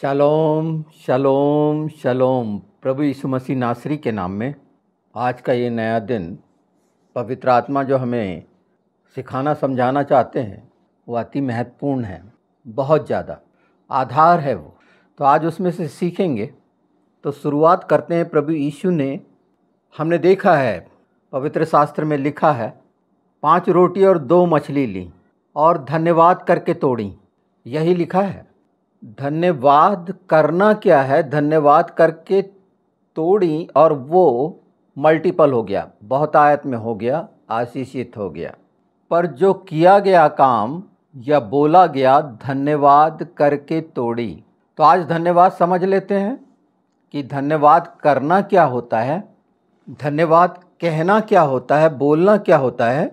शलोम शलोम शलोम। प्रभु यीशु मसीह नासरी के नाम में आज का ये नया दिन पवित्र आत्मा जो हमें सिखाना समझाना चाहते हैं वो अति महत्वपूर्ण है, बहुत ज़्यादा आधार है वो। तो आज उसमें से सीखेंगे। तो शुरुआत करते हैं। प्रभु यीशु ने, हमने देखा है पवित्र शास्त्र में लिखा है, 5 रोटी और 2 मछली ली और धन्यवाद करके तोड़ी। यही लिखा है। धन्यवाद करना क्या है? धन्यवाद करके तोड़ी और वो मल्टीपल हो गया, बहुतायत में हो गया, आशीषित हो गया। पर जो किया गया काम या बोला गया, धन्यवाद करके तोड़ी। तो आज धन्यवाद समझ लेते हैं कि धन्यवाद करना क्या होता है, धन्यवाद कहना क्या होता है, बोलना क्या होता है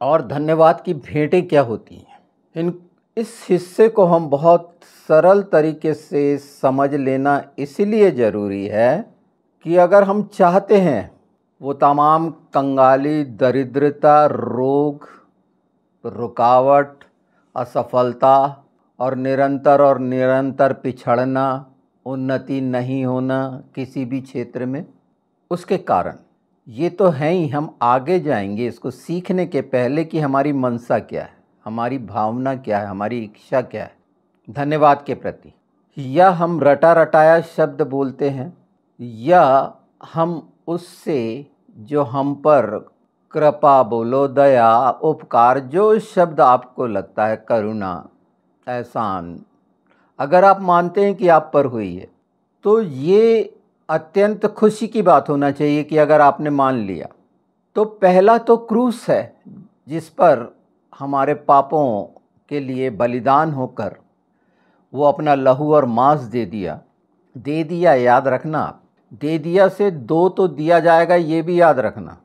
और धन्यवाद की भेंटें क्या होती हैं। इस हिस्से को हम बहुत सरल तरीके से समझ लेना इसलिए ज़रूरी है कि अगर हम चाहते हैं वो तमाम कंगाली, दरिद्रता, रोग, रुकावट, असफलता और निरंतर पिछड़ना, उन्नति नहीं होना किसी भी क्षेत्र में, उसके कारण ये तो है ही। हम आगे जाएंगे इसको सीखने के पहले कि हमारी मनसा क्या है, हमारी भावना क्या है, हमारी इच्छा क्या है धन्यवाद के प्रति। या हम रटा रटाया शब्द बोलते हैं, या हम उससे जो हम पर कृपा बोलो, दया, उपकार, जो शब्द आपको लगता है, करुणा, एहसान, अगर आप मानते हैं कि आप पर हुई है तो ये अत्यंत खुशी की बात होना चाहिए कि अगर आपने मान लिया। तो पहला तो क्रूस है जिस पर हमारे पापों के लिए बलिदान होकर वो अपना लहू और मांस दे दिया। याद रखना, दे दिया से 2 तो दिया जाएगा, ये भी याद रखना।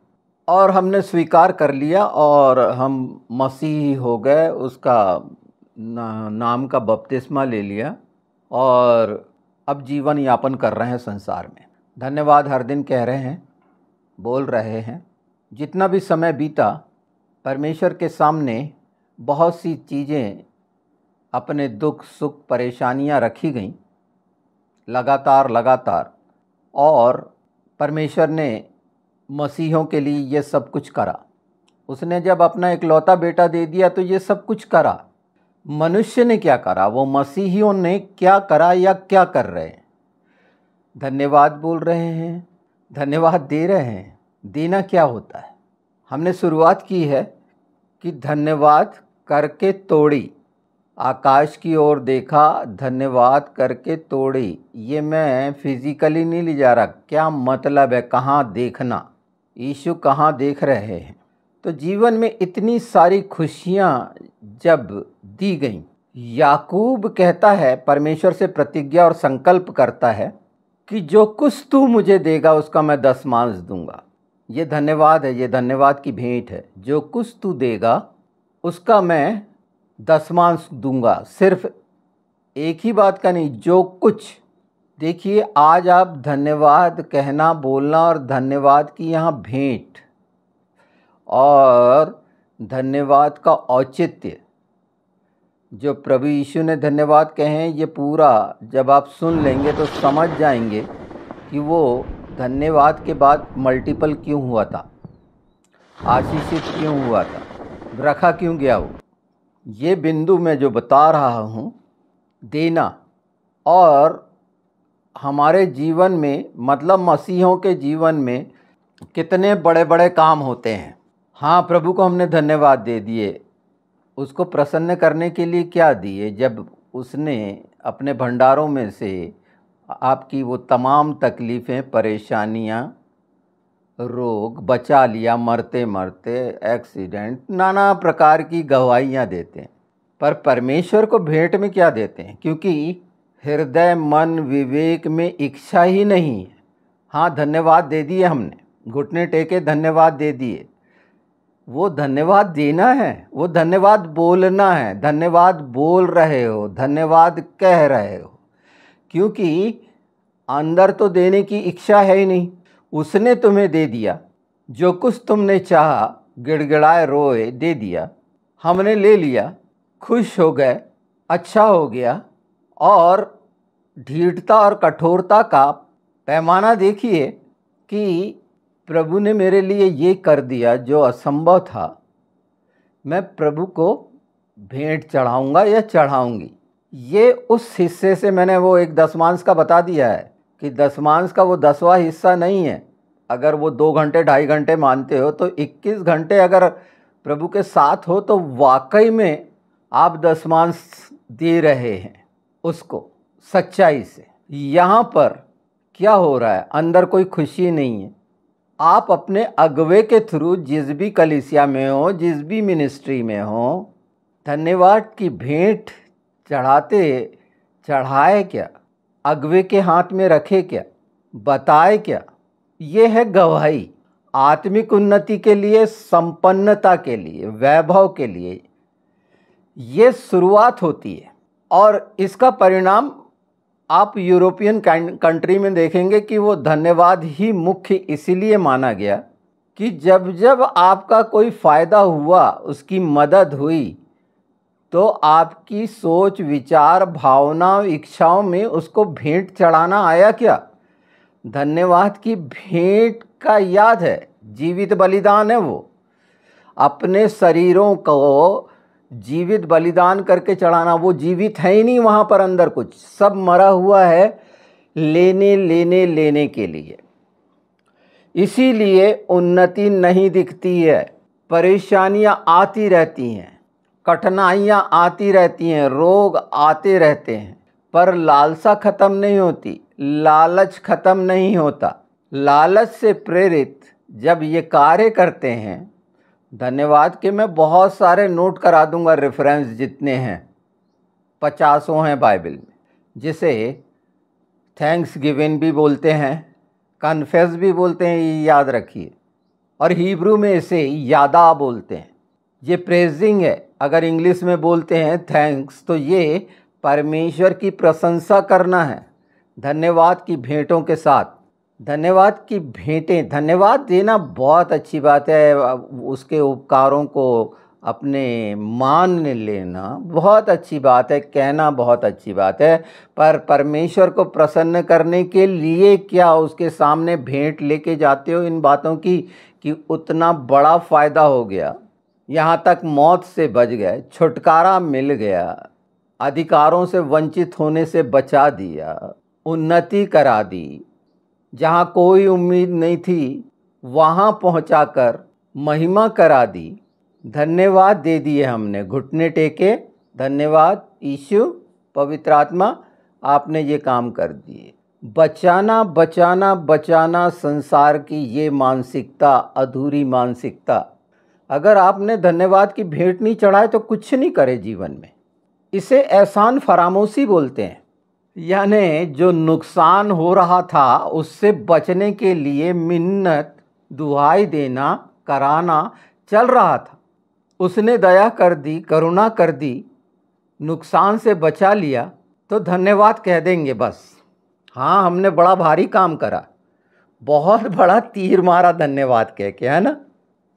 और हमने स्वीकार कर लिया और हम मसीही हो गए, उसका नाम का बपतिस्मा ले लिया और अब जीवन यापन कर रहे हैं संसार में। धन्यवाद हर दिन कह रहे हैं, बोल रहे हैं। जितना भी समय बीता, परमेश्वर के सामने बहुत सी चीज़ें, अपने दुख सुख परेशानियां रखी गईं लगातार, और परमेश्वर ने मसीहों के लिए ये सब कुछ करा। उसने जब अपना इकलौता बेटा दे दिया तो ये सब कुछ करा। मनुष्य ने क्या करा? वो मसीहियों ने क्या करा या क्या कर रहे हैं? धन्यवाद बोल रहे हैं, धन्यवाद दे रहे हैं। देना क्या होता है? हमने शुरुआत की है कि धन्यवाद करके तोड़ी। आकाश की ओर देखा, धन्यवाद करके तोड़ी। ये मैं फिजिकली नहीं ले जा रहा। क्या मतलब है? कहाँ देखना, यीशु कहाँ देख रहे हैं? तो जीवन में इतनी सारी खुशियाँ जब दी गईं, याकूब कहता है, परमेश्वर से प्रतिज्ञा और संकल्प करता है कि जो कुछ तू मुझे देगा उसका मैं 10 मांस दूंगा। ये धन्यवाद है, ये धन्यवाद की भेंट है। जो कुछ तू देगा उसका मैं 10 मांस दूंगा। सिर्फ एक ही बात का नहीं, जो कुछ। देखिए, आज आप धन्यवाद कहना, बोलना और धन्यवाद की यहाँ भेंट और धन्यवाद का औचित्य, जो प्रभु यीशु ने धन्यवाद कहे हैं, ये पूरा जब आप सुन लेंगे तो समझ जाएंगे कि वो धन्यवाद के बाद मल्टीपल क्यों हुआ था, आशीषित क्यों हुआ था, रखा क्यों गया वो। ये बिंदु मैं जो बता रहा हूँ, देना। और हमारे जीवन में, मतलब मसीहों के जीवन में कितने बड़े बड़े काम होते हैं। हाँ, प्रभु को हमने धन्यवाद दे दिए। उसको प्रसन्न करने के लिए क्या दिए? जब उसने अपने भंडारों में से आपकी वो तमाम तकलीफ़ें, परेशानियाँ, रोग बचा लिया, मरते मरते एक्सीडेंट, नाना प्रकार की गवाहियाँ देते हैं। पर परमेश्वर को भेंट में क्या देते हैं? क्योंकि हृदय, मन, विवेक में इच्छा ही नहीं है। हाँ, धन्यवाद दे दिए हमने, घुटने टेके धन्यवाद दे दिए। वो धन्यवाद देना है, वो धन्यवाद बोलना है। धन्यवाद बोल रहे हो, धन्यवाद कह रहे हो, क्योंकि अंदर तो देने की इच्छा है ही नहीं। उसने तुम्हें दे दिया, जो कुछ तुमने चाहा, गिड़गिड़ाए रोए, दे दिया। हमने ले लिया, खुश हो गए, अच्छा हो गया और ढीठता और कठोरता का पैमाना देखिए कि प्रभु ने मेरे लिए ये कर दिया जो असंभव था, मैं प्रभु को भेंट चढ़ाऊँगा या चढ़ाऊँगी। ये उस हिस्से से मैंने वो एक दशमांश का बता दिया है कि दशमांश का वो 10वां हिस्सा नहीं है। अगर वो 2 घंटे 2.5 घंटे मानते हो तो 21 घंटे अगर प्रभु के साथ हो तो वाकई में आप दशमांश दे रहे हैं उसको सच्चाई से। यहाँ पर क्या हो रहा है, अंदर कोई खुशी नहीं है। आप अपने अगवे के थ्रू जिस भी कलीसिया में हो, जिस भी मिनिस्ट्री में हो, धन्यवाद की भेंट चढ़ाए क्या, अगवे के हाथ में रखे क्या, बताए क्या। ये है गवाही आत्मिक उन्नति के लिए, संपन्नता के लिए, वैभव के लिए। ये शुरुआत होती है और इसका परिणाम आप यूरोपियन कंट्री में देखेंगे कि वो धन्यवाद ही मुख्य इसीलिए माना गया कि जब जब आपका कोई फ़ायदा हुआ, उसकी मदद हुई, तो आपकी सोच, विचार, भावना, इच्छाओं में उसको भेंट चढ़ाना आया क्या? धन्यवाद की भेंट का याद है, जीवित बलिदान है। वो अपने शरीरों को जीवित बलिदान करके चढ़ाना, वो जीवित है ही नहीं वहाँ पर, अंदर कुछ सब मरा हुआ है लेने के लिए। इसीलिए उन्नति नहीं दिखती है, परेशानियाँ आती रहती हैं, कठिनाइयाँ आती रहती हैं, रोग आते रहते हैं, पर लालसा ख़त्म नहीं होती, लालच ख़त्म नहीं होता। लालच से प्रेरित जब ये कार्य करते हैं, धन्यवाद के मैं बहुत सारे नोट करा दूंगा, रेफरेंस जितने हैं 50 हैं बाइबल में, जिसे थैंक्स गिवन भी बोलते हैं, कन्फेस भी बोलते हैं, ये याद रखिए, और हिब्रू में इसे यादा बोलते हैं। ये प्रेजिंग है। अगर इंग्लिश में बोलते हैं थैंक्स, तो ये परमेश्वर की प्रशंसा करना है धन्यवाद की भेंटों के साथ। धन्यवाद की भेंटें, धन्यवाद देना बहुत अच्छी बात है, उसके उपकारों को अपने मान लेना बहुत अच्छी बात है, कहना बहुत अच्छी बात है, पर परमेश्वर को प्रसन्न करने के लिए क्या उसके सामने भेंट लेके जाते हो इन बातों की कि उतना बड़ा फ़ायदा हो गया, यहाँ तक मौत से बच गए, छुटकारा मिल गया, अधिकारों से वंचित होने से बचा दिया, उन्नति करा दी, जहाँ कोई उम्मीद नहीं थी वहाँ पहुँचाकर महिमा करा दी। धन्यवाद दे दिए हमने, घुटने टेके, धन्यवाद यीशु, पवित्र आत्मा, आपने ये काम कर दिए। बचाना बचाना बचाना, संसार की ये मानसिकता, अधूरी मानसिकता। अगर आपने धन्यवाद की भेंट नहीं चढ़ाए तो कुछ नहीं करे जीवन में। इसे एहसान फरामोशी बोलते हैं, यानी जो नुकसान हो रहा था उससे बचने के लिए मिन्नत, दुहाई देना, कराना चल रहा था। उसने दया कर दी, करुणा कर दी, नुकसान से बचा लिया, तो धन्यवाद कह देंगे बस। हाँ, हमने बड़ा भारी काम करा, बहुत बड़ा तीर मारा धन्यवाद कह के, है ना।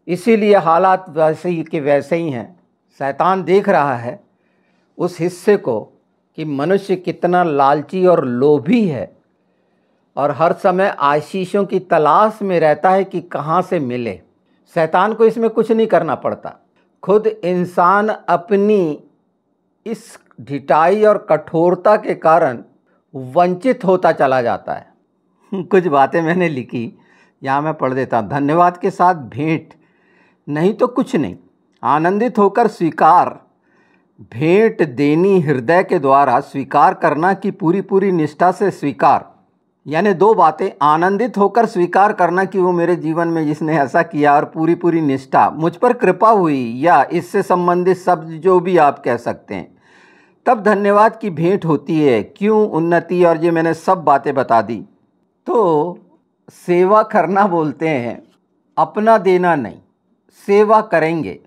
इसीलिए हालात वैसे ही के वैसे ही हैं। शैतान देख रहा है उस हिस्से को कि मनुष्य कितना लालची और लोभी है, और हर समय आशीषों की तलाश में रहता है कि कहाँ से मिले। शैतान को इसमें कुछ नहीं करना पड़ता, खुद इंसान अपनी इस ढिठाई और कठोरता के कारण वंचित होता चला जाता है। कुछ बातें मैंने लिखी, यहाँ मैं पढ़ देता हूँ। धन्यवाद के साथ भेंट नहीं तो कुछ नहीं, आनंदित होकर स्वीकार, भेंट देनी हृदय के द्वारा, स्वीकार करना कि पूरी पूरी निष्ठा से स्वीकार। यानी 2 बातें, आनंदित होकर स्वीकार करना कि वो मेरे जीवन में जिसने ऐसा किया, और पूरी पूरी निष्ठा, मुझ पर कृपा हुई, या इससे संबंधित शब्द जो भी आप कह सकते हैं, तब धन्यवाद की भेंट होती है। क्यों? उन्नति, और ये मैंने सब बातें बता दी। तो सेवा करना बोलते हैं, अपना देना नहीं, सेवा करेंगे।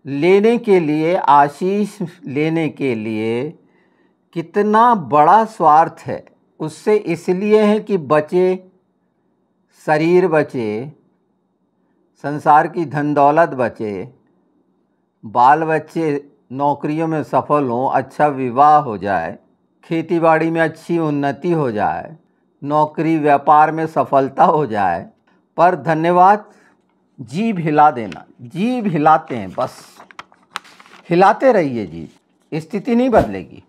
लेने के लिए, आशीष लेने के लिए कितना बड़ा स्वार्थ है उससे, इसलिए है कि बचे, शरीर बचे, संसार की धन दौलत बचे, बाल बच्चे नौकरियों में सफल हों, अच्छा विवाह हो जाए, खेतीबाड़ी में अच्छी उन्नति हो जाए, नौकरी व्यापार में सफलता हो जाए, पर धन्यवाद जीभ हिला देना। जीभ हिलाते हैं, बस हिलाते रहिए जीभ, स्थिति नहीं बदलेगी।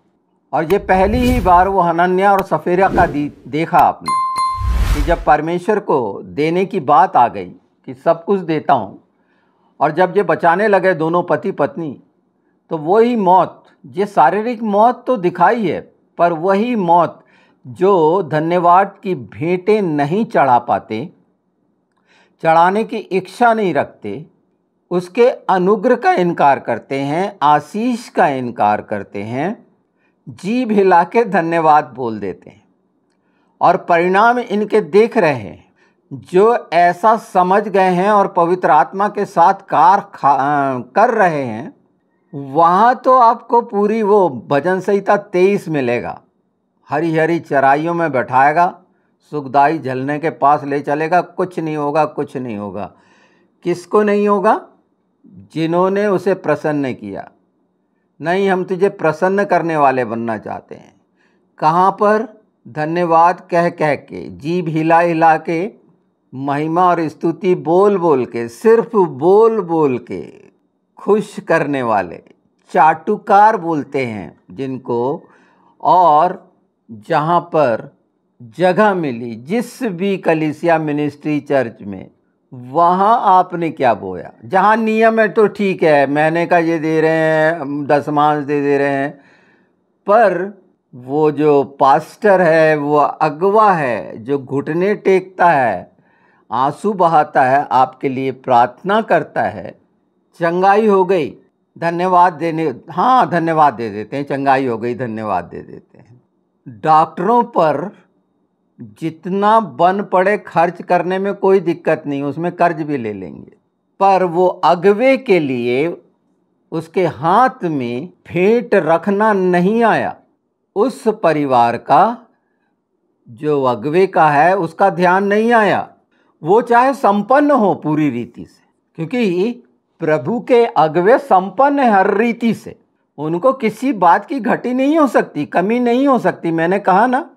और ये पहली ही बार वो हनन्या और सफेरा का देखा आपने कि जब परमेश्वर को देने की बात आ गई कि सब कुछ देता हूँ, और जब ये बचाने लगे दोनों पति पत्नी, तो वही मौत, ये शारीरिक मौत तो दिखाई है, पर वही मौत जो धन्यवाद की भेंटें नहीं चढ़ा पाते, चढ़ाने की इच्छा नहीं रखते, उसके अनुग्रह का इनकार करते हैं, आशीष का इनकार करते हैं, जीभ हिला के धन्यवाद बोल देते हैं, और परिणाम इनके देख रहे हैं। जो ऐसा समझ गए हैं और पवित्र आत्मा के साथ कर रहे हैं, वहाँ तो आपको पूरी वो भजन संहिता 23 मिलेगा। हरी हरी चराइयों में बैठाएगा, सुखदाई झरने के पास ले चलेगा, कुछ नहीं होगा, कुछ नहीं होगा। किसको नहीं होगा? जिन्होंने उसे प्रसन्न किया। नहीं, हम तुझे प्रसन्न करने वाले बनना चाहते हैं। कहाँ पर? धन्यवाद कह कह के, जीभ हिला हिला के, महिमा और स्तुति बोल बोल के, सिर्फ बोल बोल के खुश करने वाले, चाटुकार बोलते हैं जिनको। और जहाँ पर जगह मिली, जिस भी कलीसिया मिनिस्ट्री चर्च में, वहाँ आपने क्या बोया? जहाँ नियम है तो ठीक है, महीने का ये दे रहे हैं, दशमांश दे रहे हैं, पर वो जो पास्टर है, वो अगवा है, जो घुटने टेकता है, आंसू बहाता है, आपके लिए प्रार्थना करता है, चंगाई हो गई, धन्यवाद देने, हाँ धन्यवाद दे देते हैं, चंगाई हो गई, धन्यवाद दे देते हैं। डॉक्टरों पर जितना बन पड़े खर्च करने में कोई दिक्कत नहीं, उसमें कर्ज भी ले लेंगे, पर वो अगवे के लिए उसके हाथ में भेंट रखना नहीं आया। उस परिवार का जो अगवे का है, उसका ध्यान नहीं आया। वो चाहे संपन्न हो पूरी रीति से, क्योंकि प्रभु के अगवे संपन्न है हर रीति से, उनको किसी बात की घटी नहीं हो सकती, कमी नहीं हो सकती। मैंने कहा ना,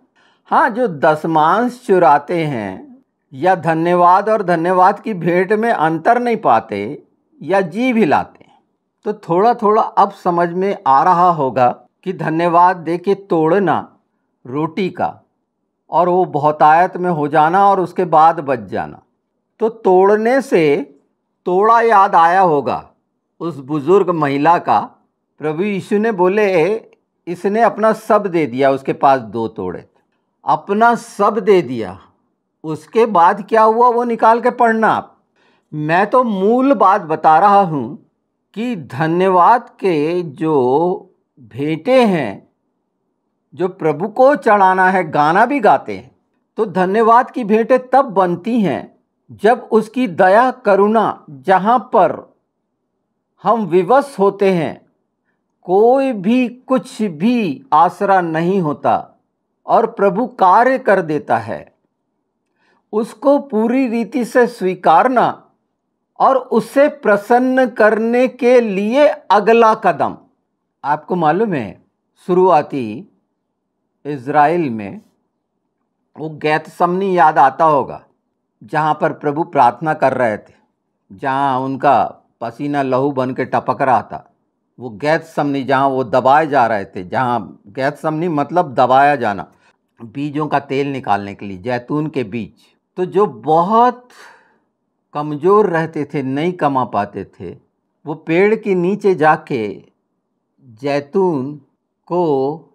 हाँ, जो दशमांश चुराते हैं या धन्यवाद और धन्यवाद की भेंट में अंतर नहीं पाते या जीभ हिलाते हैं, तो थोड़ा थोड़ा अब समझ में आ रहा होगा कि धन्यवाद दे के तोड़ना रोटी का, और वो बहुतायत में हो जाना और उसके बाद बच जाना। तो तोड़ने से तोड़ा याद आया होगा उस बुजुर्ग महिला का। प्रभु यीशु ने बोले, इसने अपना सब दे दिया, उसके पास 2 तोड़े, अपना सब दे दिया। उसके बाद क्या हुआ वो निकाल के पढ़ना आप। मैं तो मूल बात बता रहा हूँ कि धन्यवाद के जो भेंटे हैं, जो प्रभु को चढ़ाना है, गाना भी गाते हैं, तो धन्यवाद की भेंटें तब बनती हैं जब उसकी दया करुणा, जहाँ पर हम विवश होते हैं, कोई भी कुछ भी आसरा नहीं होता और प्रभु कार्य कर देता है, उसको पूरी रीति से स्वीकारना और उसे प्रसन्न करने के लिए अगला कदम। आपको मालूम है, शुरुआती इज़राइल में वो गैतसमनी याद आता होगा, जहाँ पर प्रभु प्रार्थना कर रहे थे, जहाँ उनका पसीना लहू बन के टपक रहा था। वो गैतसमनी, जहाँ वो दबाए जा रहे थे, जहाँ गैतसमनी मतलब दबाया जाना, बीजों का तेल निकालने के लिए, जैतून के बीज। तो जो बहुत कमज़ोर रहते थे, नहीं कमा पाते थे, वो पेड़ के नीचे जाके जैतून को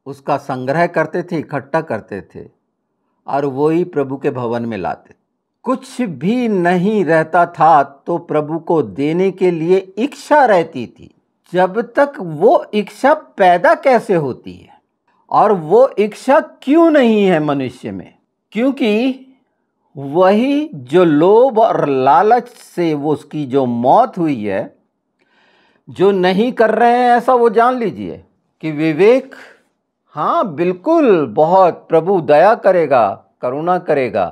उसका संग्रह करते थे, इकट्ठा करते थे, और वही प्रभु के भवन में लाते। कुछ भी नहीं रहता था तो प्रभु को देने के लिए इच्छा रहती थी। जब तक वो इच्छा पैदा कैसे होती है, और वो इच्छा क्यों नहीं है मनुष्य में? क्योंकि वही जो लोभ और लालच से वो उसकी जो मौत हुई है, जो नहीं कर रहे हैं ऐसा, वो जान लीजिए कि विवेक, हाँ बिल्कुल, बहुत प्रभु दया करेगा, करुणा करेगा,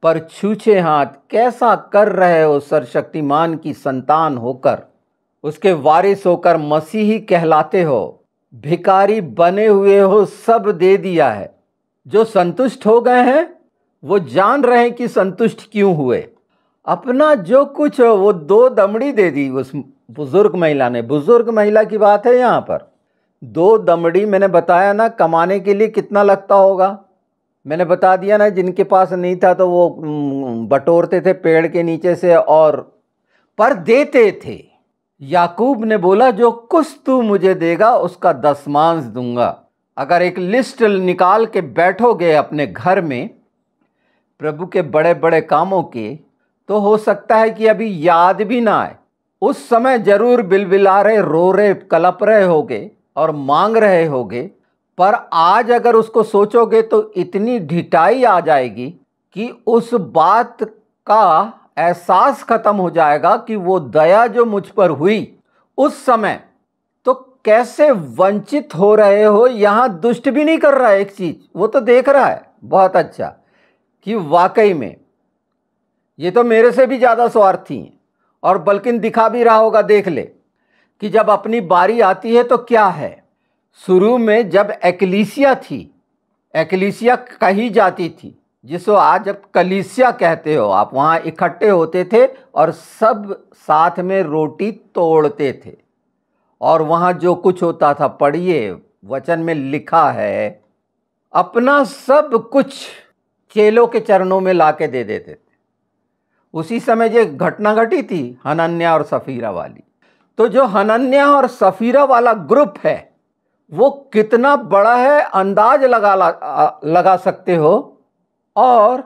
पर छूछे हाथ कैसा कर रहे हो सर्वशक्तिमान की संतान होकर, उसके वारिस होकर मसीही कहलाते हो, भिखारी बने हुए हो, सब दे दिया है। जो संतुष्ट हो गए हैं वो जान रहे हैं कि संतुष्ट क्यों हुए। अपना जो कुछ वो 2 दमड़ी दे दी उस बुजुर्ग महिला ने। बुजुर्ग महिला की बात है यहाँ पर। 2 दमड़ी, मैंने बताया ना कमाने के लिए कितना लगता होगा। मैंने बता दिया ना, जिनके पास नहीं था तो वो बटोरते थे पेड़ के नीचे से, और पर देते थे। याकूब ने बोला, जो कुछ तू मुझे देगा उसका 10वांश दूंगा। अगर एक लिस्ट निकाल के बैठोगे अपने घर में प्रभु के बड़े बड़े कामों के, तो हो सकता है कि अभी याद भी ना आए। उस समय जरूर बिलबिला रहे, रो रहे, कलप रहे होगे और मांग रहे होगे, पर आज अगर उसको सोचोगे तो इतनी ढिठाई आ जाएगी कि उस बात का एहसास खत्म हो जाएगा कि वो दया जो मुझ पर हुई उस समय, तो कैसे वंचित हो रहे हो। यहाँ दुष्ट भी नहीं कर रहा है एक चीज, वो तो देख रहा है बहुत अच्छा कि वाकई में ये तो मेरे से भी ज़्यादा स्वार्थी हैं, और बल्कि दिखा भी रहा होगा। देख ले कि जब अपनी बारी आती है तो क्या है। शुरू में जब एक्लीसिया थी, एक्लीसिया कही जाती थी, जिसको आज अब कलीसिया कहते हो आप, वहाँ इकट्ठे होते थे और सब साथ में रोटी तोड़ते थे। और वहाँ जो कुछ होता था, पढ़िए वचन में लिखा है, अपना सब कुछ चेलों के चरणों में लाके दे देते थे। उसी समय जो घटना घटी थी हनन्याह और सफीरा वाली, तो जो हनन्याह और सफीरा वाला ग्रुप है वो कितना बड़ा है अंदाज लगा सकते हो। और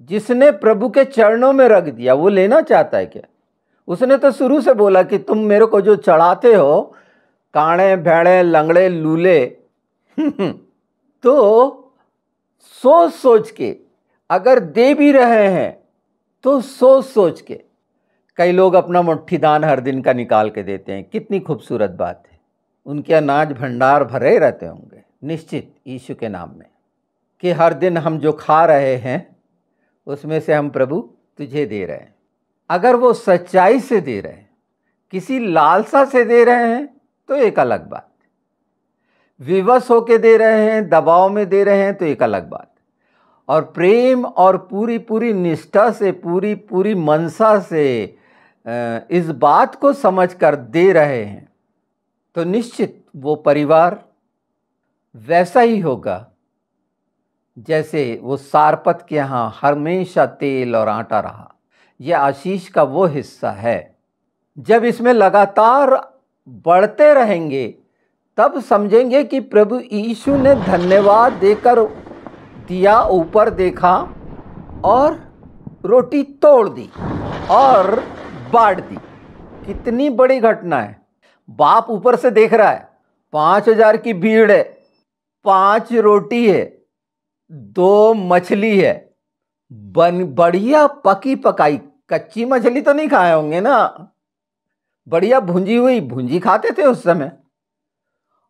जिसने प्रभु के चरणों में रख दिया वो लेना चाहता है क्या? उसने तो शुरू से बोला कि तुम मेरे को जो चढ़ाते हो, काणे भेड़े लंगड़े लूले तो सोच सोच के अगर दे भी रहे हैं तो सोच सोच के। कई लोग अपना मुट्ठी दान हर दिन का निकाल के देते हैं, कितनी खूबसूरत बात है। उनके अनाज भंडार भरे रहते होंगे निश्चित यीशु के नाम में, कि हर दिन हम जो खा रहे हैं उसमें से हम प्रभु तुझे दे रहे हैं। अगर वो सच्चाई से दे रहे हैं, किसी लालसा से दे रहे हैं तो एक अलग बात, विवश होके दे रहे हैं, दबाव में दे रहे हैं तो एक अलग बात, और प्रेम और पूरी पूरी निष्ठा से, पूरी पूरी मनसा से इस बात को समझ कर दे रहे हैं तो निश्चित वो परिवार वैसा ही होगा जैसे वो सारपत के यहाँ हमेशा तेल और आटा रहा। यह आशीष का वो हिस्सा है। जब इसमें लगातार बढ़ते रहेंगे तब समझेंगे कि प्रभु यीशु ने धन्यवाद देकर दिया, ऊपर देखा और रोटी तोड़ दी और बांट दी। कितनी बड़ी घटना है। बाप ऊपर से देख रहा है, 5000 की भीड़ है, 5 रोटी है, 2 मछली है, बढ़िया पकी पकाई। कच्ची मछली तो नहीं खाए होंगे ना, बढ़िया भुंजी हुई भुंजी खाते थे उस समय।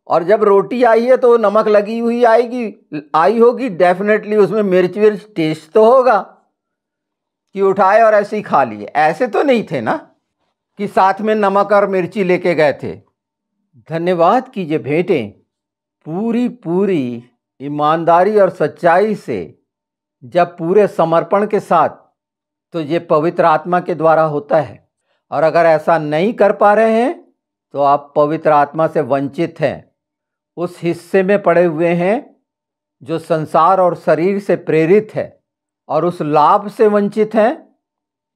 और जब रोटी आई है तो नमक लगी हुई आई होगी डेफिनेटली, उसमें मिर्च विर्च टेस्ट तो होगा कि उठाए और ऐसे ही खा लिए। ऐसे तो नहीं थे ना कि साथ में नमक और मिर्ची लेके गए थे। धन्यवाद की ये भेंटें पूरी पूरी ईमानदारी और सच्चाई से, जब पूरे समर्पण के साथ, तो ये पवित्र आत्मा के द्वारा होता है। और अगर ऐसा नहीं कर पा रहे हैं तो आप पवित्र आत्मा से वंचित हैं, उस हिस्से में पड़े हुए हैं जो संसार और शरीर से प्रेरित है, और उस लाभ से वंचित हैं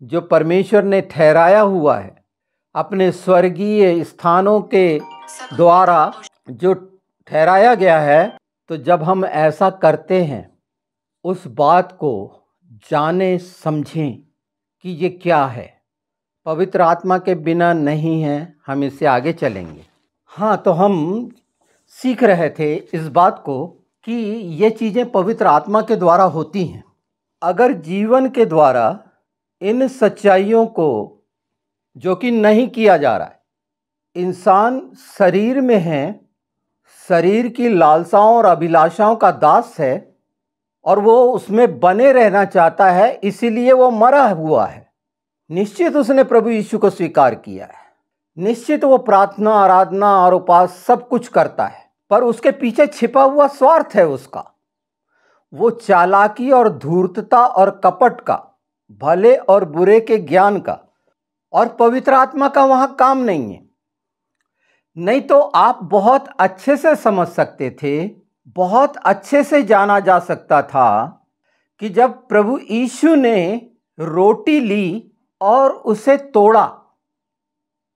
जो परमेश्वर ने ठहराया हुआ है अपने स्वर्गीय स्थानों के द्वारा, जो ठहराया गया है। तो जब हम ऐसा करते हैं, उस बात को जाने समझें कि ये क्या है। पवित्र आत्मा के बिना नहीं है, हम इससे आगे चलेंगे। हाँ, तो हम सीख रहे थे इस बात को कि ये चीज़ें पवित्र आत्मा के द्वारा होती हैं। अगर जीवन के द्वारा इन सच्चाइयों को, जो कि नहीं किया जा रहा है, इंसान शरीर में है, शरीर की लालसाओं और अभिलाषाओं का दास है और वो उसमें बने रहना चाहता है, इसीलिए वो मरा हुआ है। निश्चित उसने प्रभु यीशु को स्वीकार किया है, निश्चित वो प्रार्थना, आराधना और उपास सब कुछ करता है, पर उसके पीछे छिपा हुआ स्वार्थ है उसका। वो चालाकी और धूर्तता और कपट का, भले और बुरे के ज्ञान का और पवित्र आत्मा का वहां काम नहीं है। नहीं तो आप बहुत अच्छे से समझ सकते थे, बहुत अच्छे से जाना जा सकता था कि जब प्रभु यीशु ने रोटी ली और उसे तोड़ा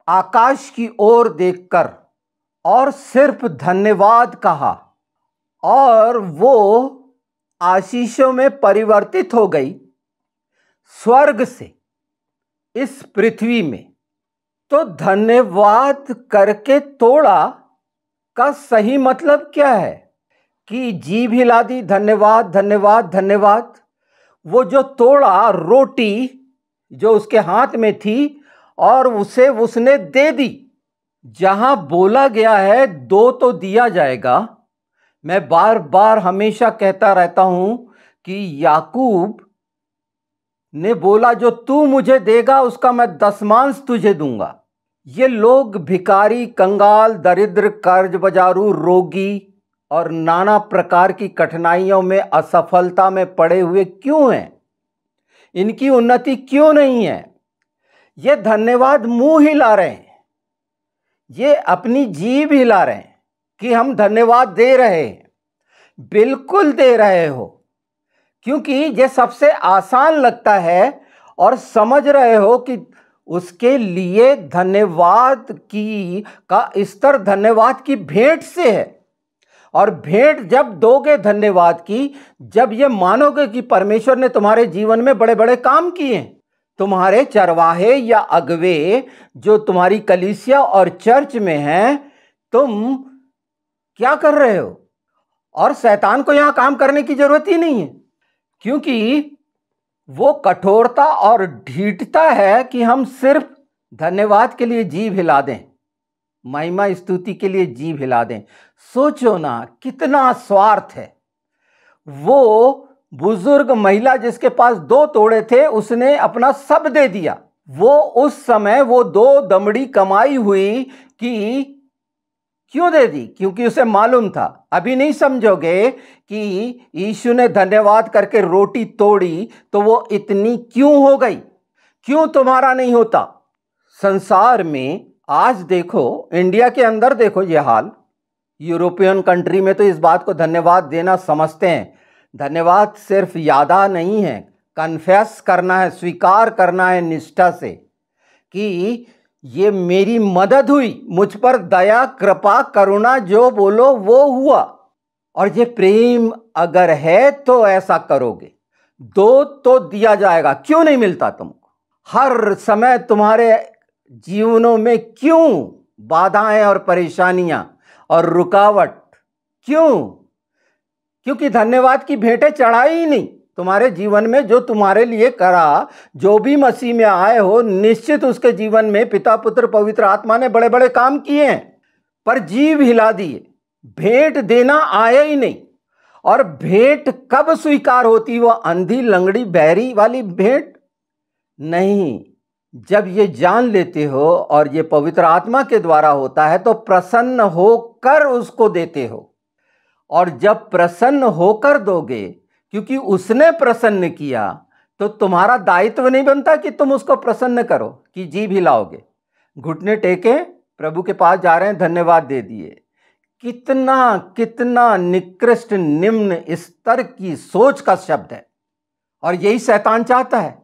आकाश की ओर देखकर और सिर्फ धन्यवाद कहा और वो आशीषों में परिवर्तित हो गई स्वर्ग से इस पृथ्वी में, तो धन्यवाद करके तोड़ा का सही मतलब क्या है कि जीभ हिला दी, धन्यवाद धन्यवाद धन्यवाद। वो जो तोड़ा रोटी जो उसके हाथ में थी और उसे उसने दे दी। जहां बोला गया है दो तो दिया जाएगा, मैं बार बार हमेशा कहता रहता हूं कि याकूब ने बोला जो तू मुझे देगा उसका मैं दसमांश तुझे दूंगा। ये लोग भिखारी, कंगाल, दरिद्र, कर्ज बजारू, रोगी और नाना प्रकार की कठिनाइयों में, असफलता में पड़े हुए क्यों हैं? इनकी उन्नति क्यों नहीं है? ये धन्यवाद मुंह हिला रहे हैं, ये अपनी जीभ हिला रहे हैं कि हम धन्यवाद दे रहे हैं। बिल्कुल दे रहे हो, क्योंकि ये सबसे आसान लगता है और समझ रहे हो कि उसके लिए धन्यवाद की का स्तर धन्यवाद की भेंट से है। और भेंट जब दोगे धन्यवाद की, जब ये मानोगे कि परमेश्वर ने तुम्हारे जीवन में बड़े बड़े काम किए हैं, तुम्हारे चरवाहे या अगवे जो तुम्हारी कलीसिया और चर्च में हैं, तुम क्या कर रहे हो? और शैतान को यहां काम करने की जरूरत ही नहीं है, क्योंकि वो कठोरता और ढीठता है कि हम सिर्फ धन्यवाद के लिए जीभ हिला दें, महिमा स्तुति के लिए जीभ हिला दें। सोचो ना कितना स्वार्थ है। वो बुजुर्ग महिला जिसके पास 2 तोड़े थे, उसने अपना सब दे दिया। वो उस समय वो 2 दमड़ी कमाई हुई कि क्यों दे दी? क्योंकि उसे मालूम था। अभी नहीं समझोगे कि यीशु ने धन्यवाद करके रोटी तोड़ी तो वो इतनी क्यों हो गई? क्यों तुम्हारा नहीं होता? संसार में आज देखो, इंडिया के अंदर देखो ये हाल। यूरोपियन कंट्री में तो इस बात को धन्यवाद देना समझते हैं। धन्यवाद सिर्फ यादा नहीं है, कन्फेस करना है, स्वीकार करना है निष्ठा से कि ये मेरी मदद हुई, मुझ पर दया, कृपा, करुणा जो बोलो वो हुआ। और ये प्रेम अगर है तो ऐसा करोगे। 2 तो दिया जाएगा, क्यों नहीं मिलता तुमको? हर समय तुम्हारे जीवनों में क्यों बाधाएं और परेशानियां और रुकावट? क्यों? क्योंकि धन्यवाद की भेंटें चढ़ाई ही नहीं। तुम्हारे जीवन में जो तुम्हारे लिए करा, जो भी मसीह में आए हो, निश्चित उसके जीवन में पिता, पुत्र, पवित्र आत्मा ने बड़े बड़े काम किए हैं, पर जीभ हिला दिए, भेंट देना आया ही नहीं। और भेंट कब स्वीकार होती? वो अंधी, लंगड़ी, बहरी वाली भेंट नहीं। जब ये जान लेते हो और ये पवित्र आत्मा के द्वारा होता है तो प्रसन्न होकर उसको देते हो। और जब प्रसन्न होकर दोगे, क्योंकि उसने प्रसन्न किया, तो तुम्हारा दायित्व नहीं बनता कि तुम उसको प्रसन्न करो, कि जीभ हिलाओगे। घुटने टेके प्रभु के पास जा रहे हैं, धन्यवाद दे दिए। कितना कितना निकृष्ट, निम्न स्तर की सोच का शब्द है। और यही शैतान चाहता है।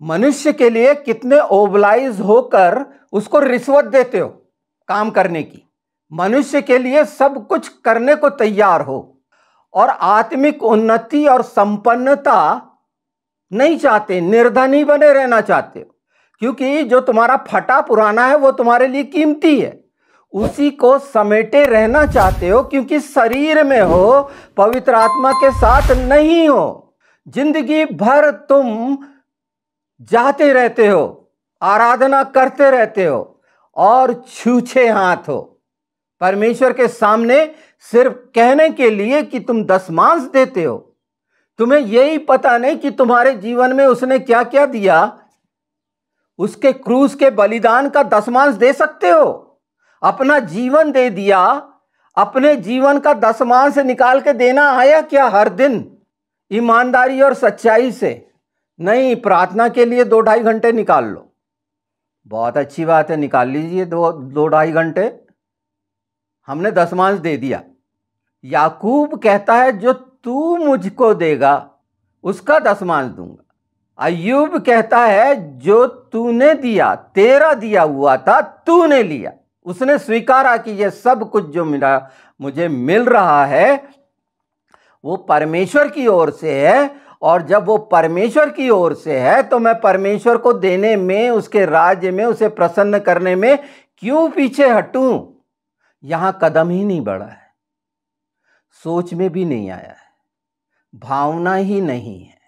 मनुष्य के लिए कितने ओबलाइज होकर उसको रिश्वत देते हो काम करने की। मनुष्य के लिए सब कुछ करने को तैयार हो और आत्मिक उन्नति और संपन्नता नहीं चाहते, निर्धन ही बने रहना चाहते हो। क्योंकि जो तुम्हारा फटा पुराना है वो तुम्हारे लिए कीमती है, उसी को समेटे रहना चाहते हो, क्योंकि शरीर में हो, पवित्र आत्मा के साथ नहीं हो। जिंदगी भर तुम जाते रहते हो, आराधना करते रहते हो और छूछे हाथ हो परमेश्वर के सामने, सिर्फ कहने के लिए कि तुम दसमांश देते हो। तुम्हें यही पता नहीं कि तुम्हारे जीवन में उसने क्या क्या दिया। उसके क्रूस के बलिदान का दशमांश दे सकते हो? अपना जीवन दे दिया, अपने जीवन का दशमांश निकाल के देना आया क्या हर दिन ईमानदारी और सच्चाई से? नहीं, प्रार्थना के लिए 2-2.5 घंटे निकाल लो, बहुत अच्छी बात है, निकाल लीजिए 2-2.5 घंटे। हमने दशमांश दे दिया। याकूब कहता है जो तू मुझको देगा उसका दशमांश दूंगा। अय्यूब कहता है जो तूने दिया, तेरा दिया हुआ था, तूने लिया। उसने स्वीकारा कि ये सब कुछ जो मिला मुझे मिल रहा है वो परमेश्वर की ओर से है, और जब वो परमेश्वर की ओर से है तो मैं परमेश्वर को देने में, उसके राज्य में, उसे प्रसन्न करने में क्यों पीछे हटूं? यहां कदम ही नहीं बढ़ा है, सोच में भी नहीं आया है, भावना ही नहीं है,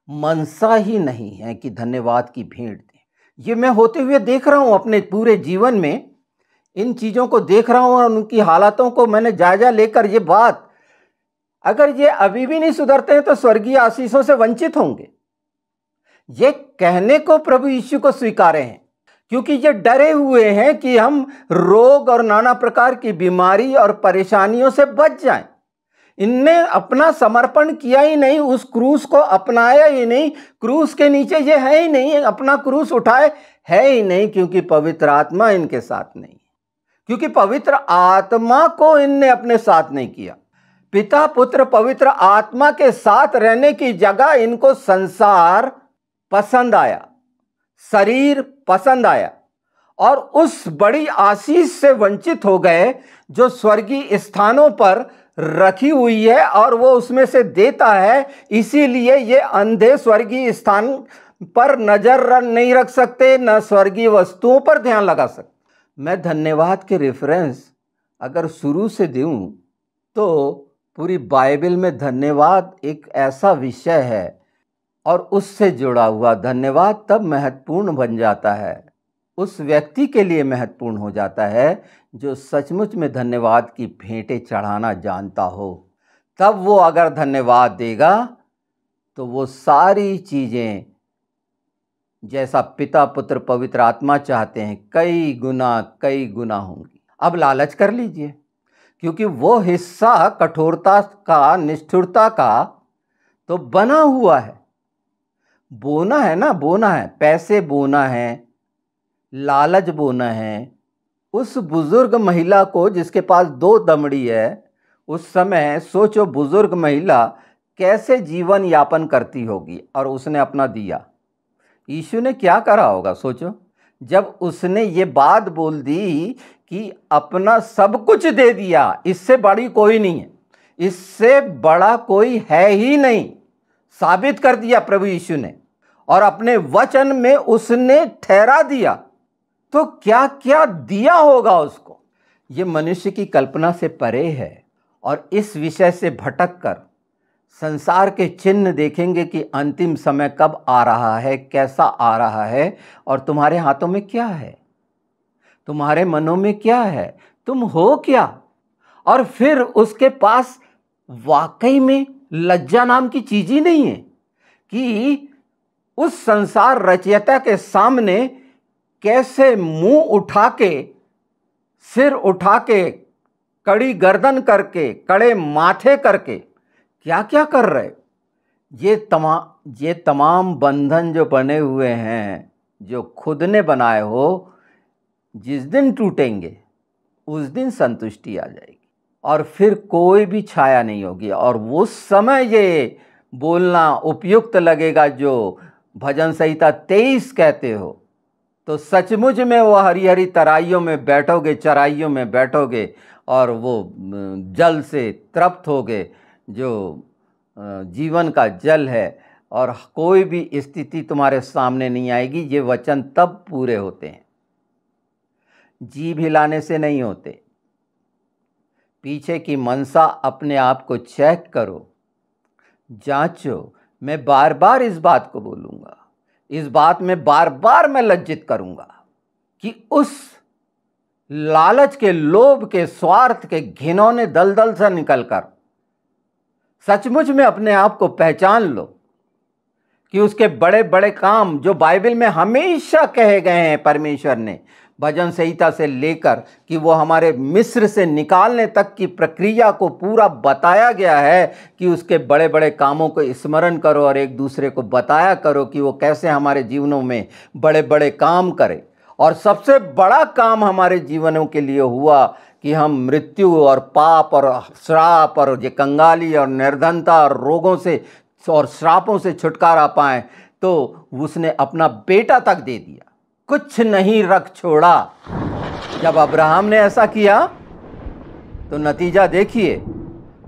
मनसा ही नहीं है कि धन्यवाद की भेंट दें। ये मैं होते हुए देख रहा हूं अपने पूरे जीवन में, इन चीजों को देख रहा हूं और उनकी हालातों को मैंने जायजा लेकर ये बात, अगर ये अभी भी नहीं सुधरते हैं तो स्वर्गीय आशीषों से वंचित होंगे। ये कहने को प्रभु यीशु को स्वीकारे हैं क्योंकि ये डरे हुए हैं कि हम रोग और नाना प्रकार की बीमारी और परेशानियों से बच जाएं। इनने अपना समर्पण किया ही नहीं, उस क्रूस को अपनाया ही नहीं, क्रूस के नीचे ये है ही नहीं, अपना क्रूस उठाए है ही नहीं, क्योंकि पवित्र आत्मा इनके साथ नहीं, क्योंकि पवित्र आत्मा को इनने अपने साथ नहीं किया। पिता पुत्र पवित्र आत्मा के साथ रहने की जगह इनको संसार पसंद आया, शरीर पसंद आया, और उस बड़ी आशीष से वंचित हो गए जो स्वर्गीय स्थानों पर रखी हुई है, और वो उसमें से देता है। इसीलिए ये अंधे स्वर्गीय स्थान पर नजर नहीं रख सकते, न स्वर्गीय वस्तुओं पर ध्यान लगा सकते। मैं धन्यवाद के रेफरेंस अगर शुरू से दूं तो पूरी बाइबल में धन्यवाद एक ऐसा विषय है, और उससे जुड़ा हुआ धन्यवाद तब महत्वपूर्ण बन जाता है, उस व्यक्ति के लिए महत्वपूर्ण हो जाता है जो सचमुच में धन्यवाद की भेंटें चढ़ाना जानता हो। तब वो अगर धन्यवाद देगा तो वो सारी चीज़ें जैसा पिता पुत्र पवित्र आत्मा चाहते हैं कई गुना होंगी। अब लालच कर लीजिए, क्योंकि वो हिस्सा कठोरता का, निष्ठुरता का तो बना हुआ है। बोना है ना, बोना है, पैसे बोना है, लालच बोना है। उस बुजुर्ग महिला को जिसके पास 2 दमड़ी है, उस समय सोचो बुजुर्ग महिला कैसे जीवन यापन करती होगी, और उसने अपना दिया। यीशु ने क्या करा होगा सोचो, जब उसने ये बात बोल दी कि अपना सब कुछ दे दिया, इससे बड़ी कोई नहीं है, इससे बड़ा कोई है ही नहीं, साबित कर दिया प्रभु यीशु ने, और अपने वचन में उसने ठहरा दिया, तो क्या क्या दिया होगा उसको, ये मनुष्य की कल्पना से परे है। और इस विषय से भटक कर संसार के चिन्ह देखेंगे कि अंतिम समय कब आ रहा है, कैसा आ रहा है, और तुम्हारे हाथों में क्या है, तुम्हारे मनों में क्या है, तुम हो क्या। और फिर उसके पास वाकई में लज्जा नाम की चीज ही नहीं है कि उस संसार रचयिता के सामने कैसे मुंह उठा के, सिर उठा के, कड़ी गर्दन करके, कड़े माथे करके क्या क्या कर रहे। ये तमाम बंधन जो बने हुए हैं, जो खुद ने बनाए हो, जिस दिन टूटेंगे उस दिन संतुष्टि आ जाएगी, और फिर कोई भी छाया नहीं होगी। और उस समय ये बोलना उपयुक्त लगेगा जो भजन संहिता 23 कहते हो, तो सचमुच में वो हरी हरी तराइयों में बैठोगे, चराइयों में बैठोगे, और वो जल से तृप्त होगे जो जीवन का जल है, और कोई भी स्थिति तुम्हारे सामने नहीं आएगी। ये वचन तब पूरे होते हैं, जीभ हिलाने से नहीं होते। पीछे की मनसा अपने आप को चेक करो, जांचो। मैं बार बार इस बात को बोलूँगा, इस बात में बार बार मैं लज्जित करूँगा कि उस लालच के, लोभ के, स्वार्थ के घिनौने दलदल से निकलकर सचमुच में अपने आप को पहचान लो कि उसके बड़े बड़े काम जो बाइबल में हमेशा कहे गए हैं परमेश्वर ने, भजन संहिता से लेकर कि वो हमारे मिस्र से निकालने तक की प्रक्रिया को पूरा बताया गया है कि उसके बड़े बड़े कामों को स्मरण करो और एक दूसरे को बताया करो कि वो कैसे हमारे जीवनों में बड़े बड़े काम करे। और सबसे बड़ा काम हमारे जीवनों के लिए हुआ कि हम मृत्यु और पाप और श्राप और ये कंगाली और निर्धनता और रोगों से और श्रापों से छुटकारा पाएं। तो उसने अपना बेटा तक दे दिया, कुछ नहीं रख छोड़ा। जब अब्राहम ने ऐसा किया तो नतीजा देखिए।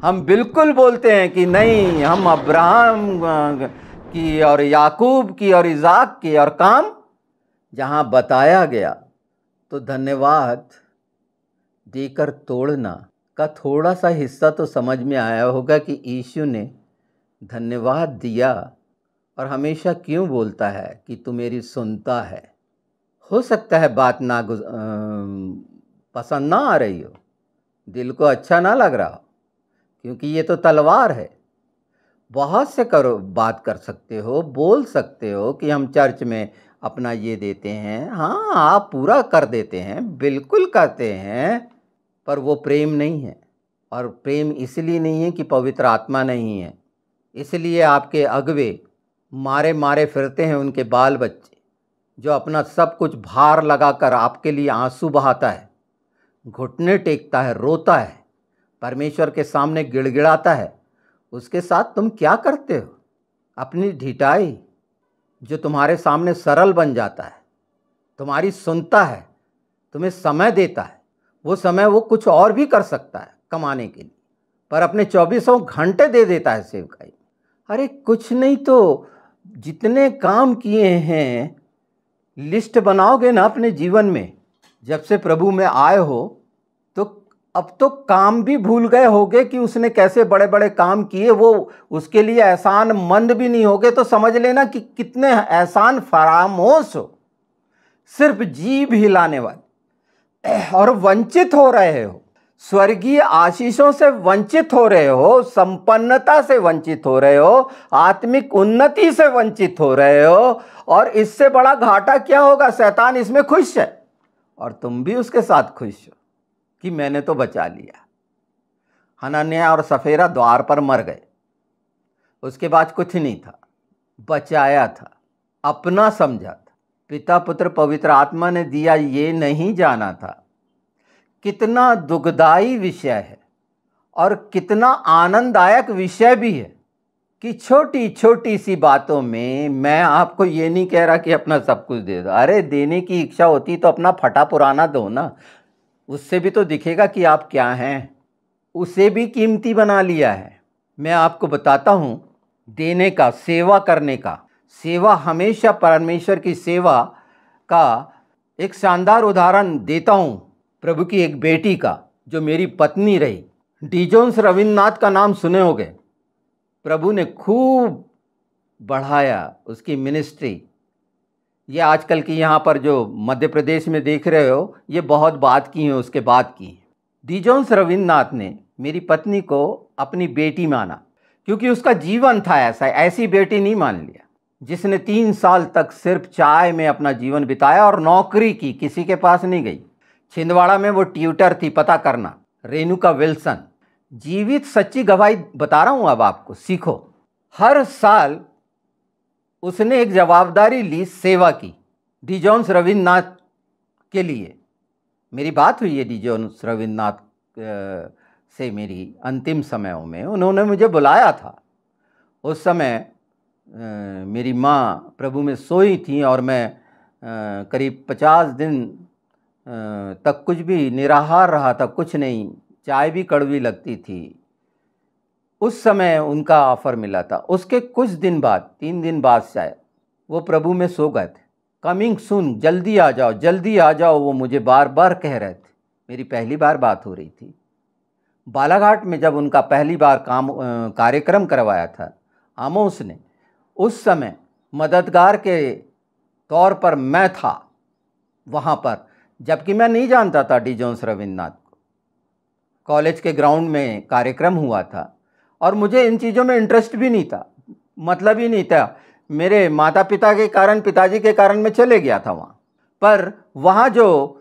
हम बिल्कुल बोलते हैं कि नहीं, हम अब्राहम की और याकूब की और इज़ाक की, और काम जहां बताया गया तो धन्यवाद देकर तोड़ना का थोड़ा सा हिस्सा तो समझ में आया होगा कि यीशु ने धन्यवाद दिया और हमेशा क्यों बोलता है कि तू मेरी सुनता है। हो सकता है बात ना पसंद ना आ रही हो, दिल को अच्छा ना लग रहा हो, क्योंकि ये तो तलवार है। बहुत से बात कर सकते हो, बोल सकते हो कि हम चर्च में अपना ये देते हैं, हाँ आप पूरा कर देते हैं, बिल्कुल करते हैं, पर वो प्रेम नहीं है। और प्रेम इसलिए नहीं है कि पवित्र आत्मा नहीं है, इसलिए आपके अगवे मारे मारे फिरते हैं, उनके बाल बच्चे, जो अपना सब कुछ भार लगाकर आपके लिए आंसू बहाता है, घुटने टेकता है, रोता है, परमेश्वर के सामने गिड़गिड़ाता है। उसके साथ तुम क्या करते हो? अपनी ढिठाई, जो तुम्हारे सामने सरल बन जाता है, तुम्हारी सुनता है, तुम्हें समय देता है। वो समय वो कुछ और भी कर सकता है कमाने के लिए, पर अपने 24 घंटे दे देता है सेवकाई। अरे कुछ नहीं तो जितने काम किए हैं लिस्ट बनाओगे ना अपने जीवन में, जब से प्रभु में आए हो, तो अब तो काम भी भूल गए होगे कि उसने कैसे बड़े बड़े काम किए। वो उसके लिए एहसान मंद भी नहीं होगे तो समझ लेना कि कितने एहसान फरामोश हो। सिर्फ जीभ हिलाने वाले, और वंचित हो रहे हो, स्वर्गीय आशीषों से वंचित हो रहे हो, संपन्नता से वंचित हो रहे हो, आत्मिक उन्नति से वंचित हो रहे हो। और इससे बड़ा घाटा क्या होगा? शैतान इसमें खुश है और तुम भी उसके साथ खुश हो कि मैंने तो बचा लिया। हनन्याह और सफेरा द्वार पर मर गए, उसके बाद कुछ नहीं था, बचाया था, अपना समझा था, पिता पुत्र पवित्र आत्मा ने दिया, ये नहीं जाना था। कितना दुखदाई विषय है और कितना आनंददायक विषय भी है कि छोटी छोटी सी बातों में, मैं आपको ये नहीं कह रहा कि अपना सब कुछ दे दो, अरे देने की इच्छा होती तो अपना फटा पुराना दो ना, उससे भी तो दिखेगा कि आप क्या हैं। उसे भी कीमती बना लिया है। मैं आपको बताता हूँ देने का, सेवा करने का। सेवा हमेशा परमेश्वर की सेवा का एक शानदार उदाहरण देता हूँ, प्रभु की एक बेटी का जो मेरी पत्नी रही। डी जोन्स रविन्द्रनाथ का नाम सुने होंगे। प्रभु ने खूब बढ़ाया उसकी मिनिस्ट्री। ये आजकल की यहाँ पर जो मध्य प्रदेश में देख रहे हो, ये बहुत बात की है, उसके बाद की है। डी जोन्स रविन्द्रनाथ ने मेरी पत्नी को अपनी बेटी माना, क्योंकि उसका जीवन था ऐसा। ऐसी बेटी नहीं मान लिया जिसने 3 साल तक सिर्फ चाय में अपना जीवन बिताया और नौकरी की, किसी के पास नहीं गई। छिंदवाड़ा में वो ट्यूटर थी, पता करना, रेणुका विल्सन। जीवित सच्ची गवाही बता रहा हूँ, अब आपको सीखो। हर साल उसने एक जवाबदारी ली, सेवा की डी जोन्स रविन्द्रनाथ के लिए। मेरी बात हुई है डी जोन्स रविन्द्रनाथ से मेरी अंतिम समयों में, उन्होंने मुझे बुलाया था। उस समय मेरी माँ प्रभु में सोई थी और मैं करीब 50 दिन तक कुछ भी निराहार रहा था, कुछ नहीं, चाय भी कड़वी लगती थी। उस समय उनका ऑफ़र मिला था। उसके कुछ दिन बाद, 3 दिन बाद शायद, वो प्रभु में सो गए थे। कमिंग सून, जल्दी आ जाओ, जल्दी आ जाओ, वो मुझे बार बार कह रहे थे। मेरी पहली बार बात हो रही थी बालाघाट में, जब उनका पहली बार कार्यक्रम करवाया था आमोस ने। उस समय मददगार के तौर पर मैं था वहाँ पर, जबकि मैं नहीं जानता था डी जोन्स रविन्द्रनाथ को। कॉलेज के ग्राउंड में कार्यक्रम हुआ था और मुझे इन चीज़ों में इंटरेस्ट भी नहीं था, मतलब ही नहीं था मेरे माता पिता के कारण, पिताजी के कारण मैं चले गया था वहाँ। पर वहाँ जो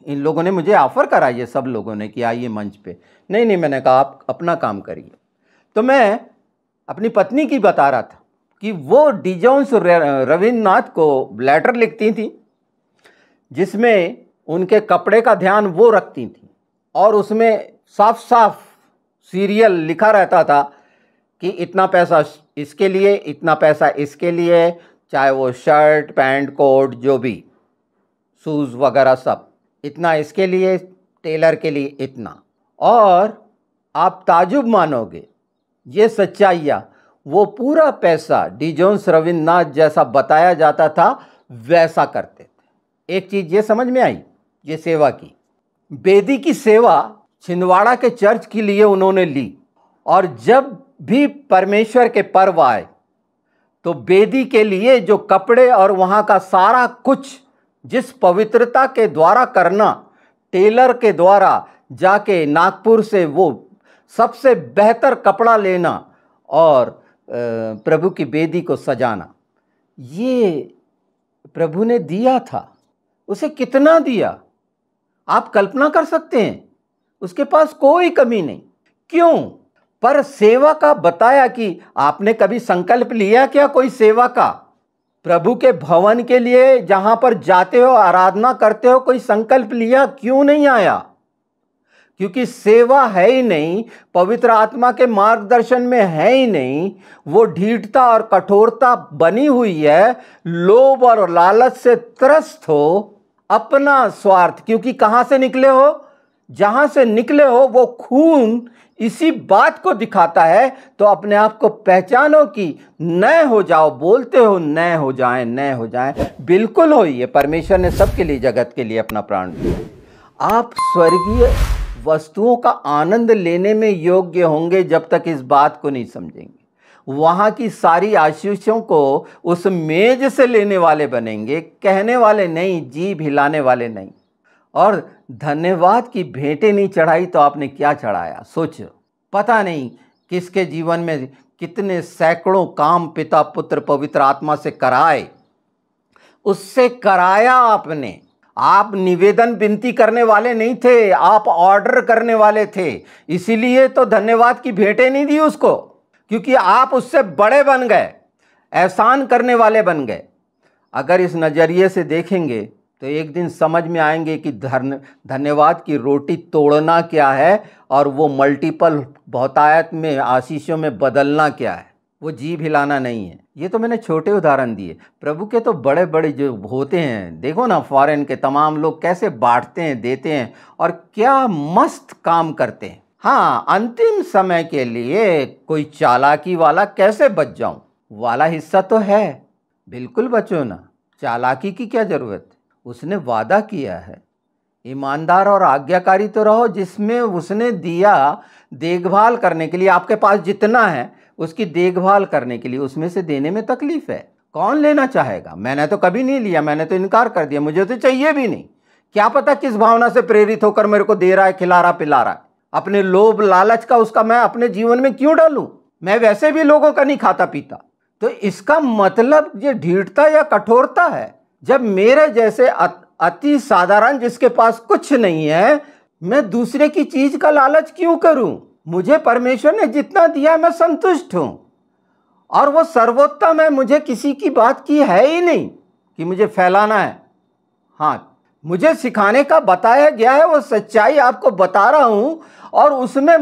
इन लोगों ने मुझे ऑफ़र करा, ये सब लोगों ने कि आइए मंच पे, नहीं, मैंने कहा आप अपना काम करिए। तो मैं अपनी पत्नी की बता रहा था कि वो डिजोन्स रविन्द्रनाथ को लेटर लिखती थी जिसमें उनके कपड़े का ध्यान वो रखती थी, और उसमें साफ साफ सीरियल लिखा रहता था कि इतना पैसा इसके लिए, इतना पैसा इसके लिए, चाहे वो शर्ट पैंट कोट जो भी, शूज़ वगैरह सब, इतना इसके लिए, टेलर के लिए इतना। और आप ताजुब मानोगे, ये सच्चाइयाँ, वो पूरा पैसा डिजोन्स रविन्द्रनाथ जैसा बताया जाता था वैसा करते थे। एक चीज़ ये समझ में आई, ये सेवा की, बेदी की सेवा छिंदवाड़ा के चर्च के लिए उन्होंने ली, और जब भी परमेश्वर के पर्व आए तो बेदी के लिए जो कपड़े और वहाँ का सारा कुछ, जिस पवित्रता के द्वारा करना, टेलर के द्वारा जाके नागपुर से वो सबसे बेहतर कपड़ा लेना और प्रभु की बेदी को सजाना, ये प्रभु ने दिया था। उसे कितना दिया आप कल्पना कर सकते हैं। उसके पास कोई कमी नहीं। क्यों? पर सेवा का बताया कि आपने कभी संकल्प लिया क्या कोई सेवा का? प्रभु के भवन के लिए जहां पर जाते हो, आराधना करते हो, कोई संकल्प लिया क्यों नहीं आया? क्योंकि सेवा है ही नहीं, पवित्र आत्मा के मार्गदर्शन में है ही नहीं। वो ढीठता और कठोरता बनी हुई है, लोभ और लालच से त्रस्त हो, अपना स्वार्थ। क्योंकि कहां से निकले हो? जहां से निकले हो वो खून इसी बात को दिखाता है। तो अपने आप को पहचानो कि नए हो जाओ। बोलते हो नए हो जाएं, नए हो जाएं, बिल्कुल होइए। परमेश्वर ने सबके लिए, जगत के लिए अपना प्राण दिया। आप स्वर्गीय वस्तुओं का आनंद लेने में योग्य होंगे जब तक इस बात को नहीं समझेंगे। वहाँ की सारी आशीषों को उस मेज से लेने वाले बनेंगे, कहने वाले नहीं, जीभ हिलाने वाले नहीं। और धन्यवाद की भेंटें नहीं चढ़ाई तो आपने क्या चढ़ाया? सोचो। पता नहीं किसके जीवन में कितने सैकड़ों काम पिता पुत्र पवित्र आत्मा से कराए, उससे कराया आपने। आप निवेदन विनती करने वाले नहीं थे, आप ऑर्डर करने वाले थे। इसीलिए तो धन्यवाद की भेंटें नहीं दी उसको, क्योंकि आप उससे बड़े बन गए, एहसान करने वाले बन गए। अगर इस नज़रिए से देखेंगे तो एक दिन समझ में आएंगे कि धन्यवाद की रोटी तोड़ना क्या है और वो मल्टीपल बहुतायत में आशीषों में बदलना क्या है। वो जीभ हिलाना नहीं है। ये तो मैंने छोटे उदाहरण दिए। प्रभु के तो बड़े बड़े जो होते हैं, देखो ना, फॉरेन के तमाम लोग कैसे बांटते हैं, देते हैं, और क्या मस्त काम करते हैं। हाँ, अंतिम समय के लिए कोई चालाकी वाला कैसे बच जाऊं वाला हिस्सा तो है। बिल्कुल बचो ना, चालाकी की क्या जरूरत है। उसने वादा किया है, ईमानदार और आज्ञाकारी तो रहो। जिसमें उसने दिया देखभाल करने के लिए, आपके पास जितना है उसकी देखभाल करने के लिए, उसमें से देने में तकलीफ है। कौन लेना चाहेगा? मैंने तो कभी नहीं लिया, मैंने तो इनकार कर दिया, मुझे तो चाहिए भी नहीं। क्या पता किस भावना से प्रेरित होकर मेरे को दे रहा है, खिला रहा, पिला रहा है। अपने लोभ लालच का उसका मैं अपने जीवन में क्यों डालूं? मैं वैसे भी लोगों का नहीं खाता पीता। तो इसका मतलब ये ढीठता या कठोरता है। जब मेरे जैसे अति साधारण जिसके पास कुछ नहीं है, मैं दूसरे की चीज का लालच क्यों करूं? मुझे परमेश्वर ने जितना दिया मैं संतुष्ट हूं, और वो सर्वोत्तम है। मुझे किसी की बात की है ही नहीं कि मुझे फैलाना है। हाँ, मुझे सिखाने का बताया गया है, वो सच्चाई आपको बता रहा हूं, और उसमें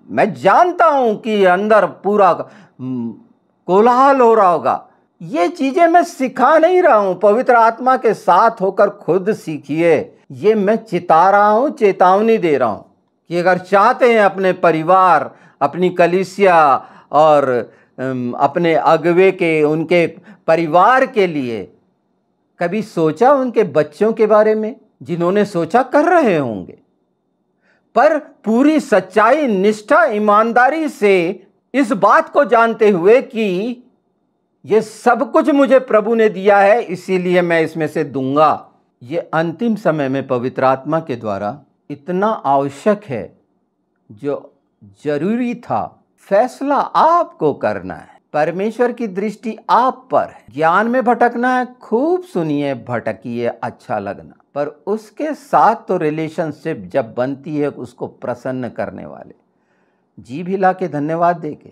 मैं जानता हूं कि अंदर पूरा कोलाहल हो रहा होगा। ये चीजें मैं सिखा नहीं रहा हूं, पवित्र आत्मा के साथ होकर खुद सीखिए। ये मैं चिता रहा हूं, चेतावनी दे रहा हूं कि अगर चाहते हैं अपने परिवार, अपनी कलीसिया और अपने अगवे के, उनके परिवार के लिए, कभी सोचा उनके बच्चों के बारे में? जिन्होंने सोचा कर रहे होंगे, पर पूरी सच्चाई, निष्ठा, ईमानदारी से इस बात को जानते हुए कि ये सब कुछ मुझे प्रभु ने दिया है, इसीलिए मैं इसमें से दूंगा। ये अंतिम समय में पवित्र आत्मा के द्वारा इतना आवश्यक है, जो जरूरी था। फैसला आपको करना है। परमेश्वर की दृष्टि आप पर है। ज्ञान में भटकना है, खूब सुनिए, भटकिए, अच्छा लगना, पर उसके साथ तो रिलेशनशिप जब बनती है उसको प्रसन्न करने वाले, जी भी ला के धन्यवाद दे के,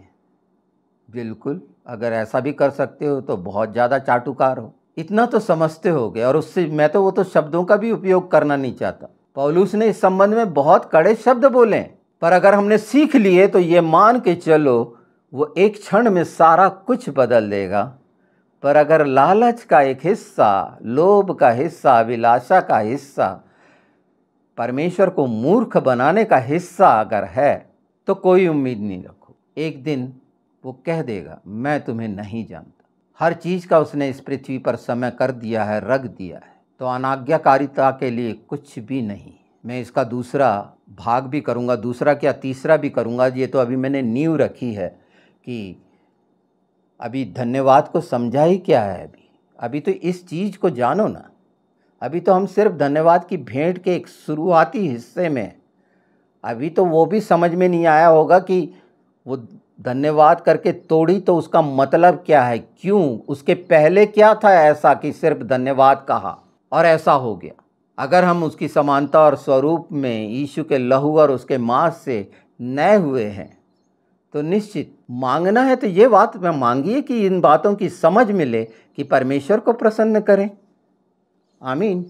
बिल्कुल अगर ऐसा भी कर सकते हो तो बहुत ज़्यादा चाटुकार हो। इतना तो समझते होगे, और उससे मैं तो वो तो शब्दों का भी उपयोग करना नहीं चाहता। पौलुस ने इस संबंध में बहुत कड़े शब्द बोले, पर अगर हमने सीख लिए तो ये मान के चलो वो एक क्षण में सारा कुछ बदल देगा। पर अगर लालच का एक हिस्सा, लोभ का हिस्सा, अभिलाषा का हिस्सा, परमेश्वर को मूर्ख बनाने का हिस्सा अगर है तो कोई उम्मीद नहीं रखो। एक दिन वो कह देगा मैं तुम्हें नहीं जानता। हर चीज़ का उसने इस पृथ्वी पर समय कर दिया है, रख दिया है, तो अनाज्ञाकारिता के लिए कुछ भी नहीं। मैं इसका दूसरा भाग भी करूँगा, दूसरा क्या तीसरा भी करूँगा। ये तो अभी मैंने नींव रखी है कि अभी धन्यवाद को समझा ही क्या है। अभी तो इस चीज़ को जानो ना। अभी तो हम सिर्फ धन्यवाद की भेंट के एक शुरुआती हिस्से में, अभी तो वो भी समझ में नहीं आया होगा कि वो धन्यवाद करके तोड़ी तो उसका मतलब क्या है, क्यों, उसके पहले क्या था ऐसा कि सिर्फ धन्यवाद कहा और ऐसा हो गया। अगर हम उसकी समानता और स्वरूप में यीशु के लहू और उसके मांस से नए हुए हैं तो निश्चित मांगना है तो ये बात में मांगिए कि इन बातों की समझ मिले कि परमेश्वर को प्रसन्न करें। आमीन।